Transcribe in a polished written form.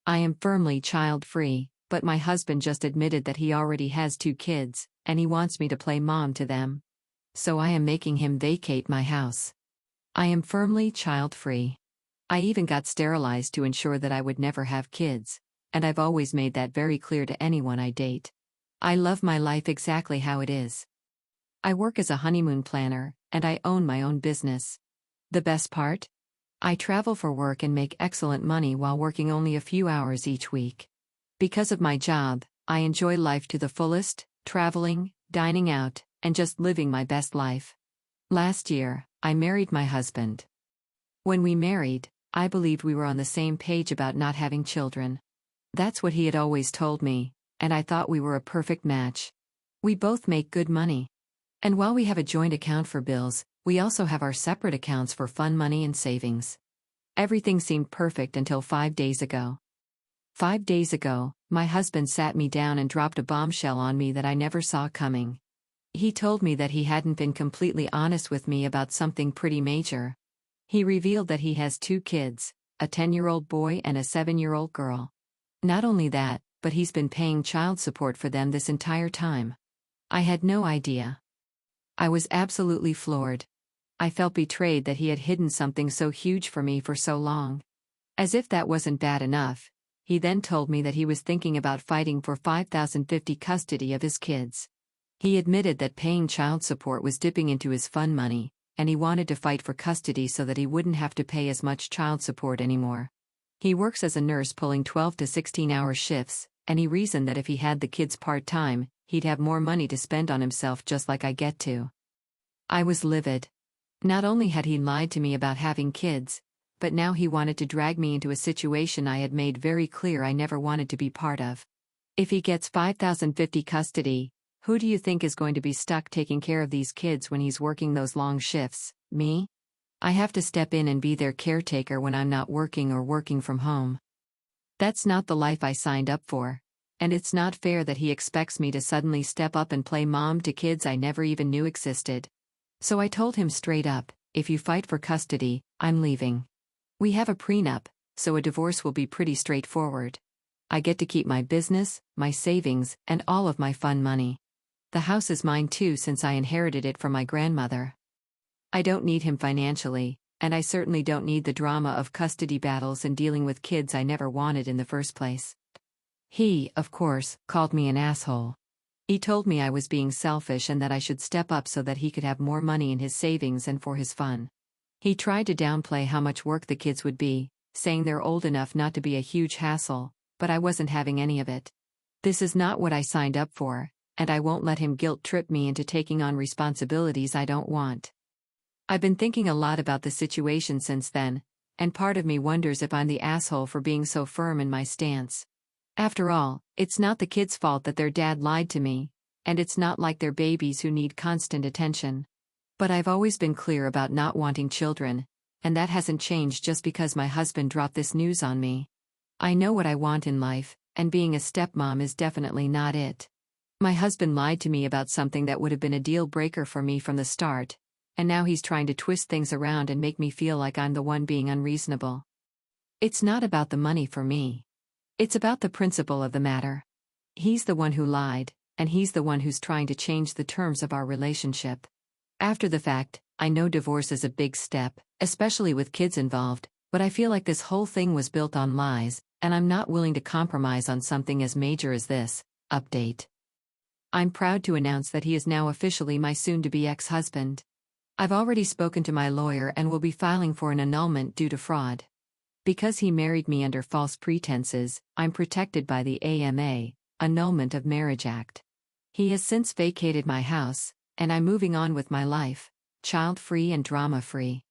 I am firmly child-free, but my husband just admitted that he already has 2 kids, and he wants me to play mom to them. So I am making him vacate my house. I am firmly child-free. I even got sterilized to ensure that I would never have kids, and I've always made that very clear to anyone I date. I love my life exactly how it is. I work as a honeymoon planner, and I own my own business. The best part? I travel for work and make excellent money while working only a few hours each week. Because of my job, I enjoy life to the fullest, traveling, dining out, and just living my best life. Last year, I married my husband. When we married, I believed we were on the same page about not having children. That's what he had always told me, and I thought we were a perfect match. We both make good money. And while we have a joint account for bills, we also have our separate accounts for fun money and savings. Everything seemed perfect until 5 days ago. 5 days ago, my husband sat me down and dropped a bombshell on me that I never saw coming. He told me that he hadn't been completely honest with me about something pretty major. He revealed that he has 2 kids, a 10-year-old boy and a 7-year-old girl. Not only that, but he's been paying child support for them this entire time. I had no idea. I was absolutely floored. I felt betrayed that he had hidden something so huge from me for so long. As if that wasn't bad enough, he then told me that he was thinking about fighting for $5,050 custody of his kids. He admitted that paying child support was dipping into his fun money, and he wanted to fight for custody so that he wouldn't have to pay as much child support anymore. He works as a nurse pulling 12 to 16-hour shifts, and he reasoned that if he had the kids part-time, he'd have more money to spend on himself just like I get to. I was livid. Not only had he lied to me about having kids, but now he wanted to drag me into a situation I had made very clear I never wanted to be part of. If he gets $5,050 custody, who do you think is going to be stuck taking care of these kids when he's working those long shifts? Me? I have to step in and be their caretaker when I'm not working or working from home. That's not the life I signed up for, and it's not fair that he expects me to suddenly step up and play mom to kids I never even knew existed. So I told him straight up, if you fight for custody, I'm leaving. We have a prenup, so a divorce will be pretty straightforward. I get to keep my business, my savings, and all of my fun money. The house is mine too since I inherited it from my grandmother. I don't need him financially, and I certainly don't need the drama of custody battles and dealing with kids I never wanted in the first place. He, of course, called me an asshole. He told me I was being selfish and that I should step up so that he could have more money in his savings and for his fun. He tried to downplay how much work the kids would be, saying they're old enough not to be a huge hassle, but I wasn't having any of it. This is not what I signed up for, and I won't let him guilt-trip me into taking on responsibilities I don't want. I've been thinking a lot about the situation since then, and part of me wonders if I'm the asshole for being so firm in my stance. After all, it's not the kids' fault that their dad lied to me, and it's not like they're babies who need constant attention. But I've always been clear about not wanting children, and that hasn't changed just because my husband dropped this news on me. I know what I want in life, and being a stepmom is definitely not it. My husband lied to me about something that would have been a deal breaker for me from the start, and now he's trying to twist things around and make me feel like I'm the one being unreasonable. It's not about the money for me. It's about the principle of the matter. He's the one who lied, and he's the one who's trying to change the terms of our relationship. After the fact, I know divorce is a big step, especially with kids involved, but I feel like this whole thing was built on lies, and I'm not willing to compromise on something as major as this. Update. I'm proud to announce that he is now officially my soon-to-be ex-husband. I've already spoken to my lawyer and will be filing for an annulment due to fraud. Because he married me under false pretenses, I'm protected by the AMA, Annulment of Marriage Act. He has since vacated my house, and I'm moving on with my life, child-free and drama-free.